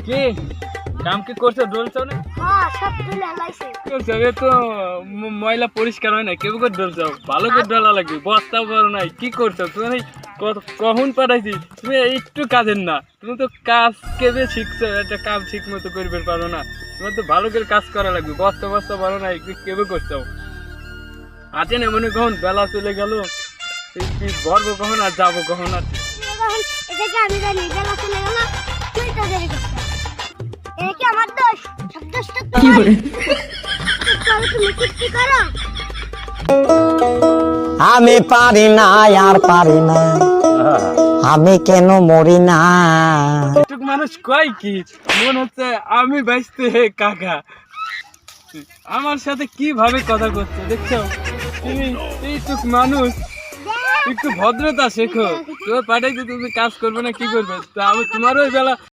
কি কাম কি করছো? ডলছো না? হ্যাঁ সব তুলে লাইছে। এ তো ময়লা পরিষ্কার হয় না, কেউ করে ডলছো? ভালো করে ডলা লাগবে, বস্তা বড় নাই। কি করছো তুমি? কখন পাঠাইছি? তুমি একটু কাজের না, তুমি তো কাজ কেবে শিখছো, একটা কাজ ঠিক মতো করবে পারো না। তোমার তো ভালো করে কাজ করা লাগবে, বস্তা বস্তা বড় নাই, কেবে করছো? আছে না মনে কখন বেলা চলে গেল, বলবো কখন আর যাবো কখন আর? এটাকে আমি জানি বেলা চলে গেল, তুই তো দেরি করছিস। এটা কি আমার দোষ? সব দোষটা কি তোমার। করে? তাহলে তুমি কি করো? আমি পারি না আর পারি না, আমি কেন মরি না। এইটুক মানুষ কয় কি? মনে হচ্ছে আমি বাইসতে কাকা আমার সাথে কিভাবে কথা করছে দেখছো তুমি? এইটুক মানুষ, একটু ভদ্রতা শেখো। তোমার পাঠাইতে তুমি কাজ করবে না, কি করবে? তা আমি তোমারও বেলা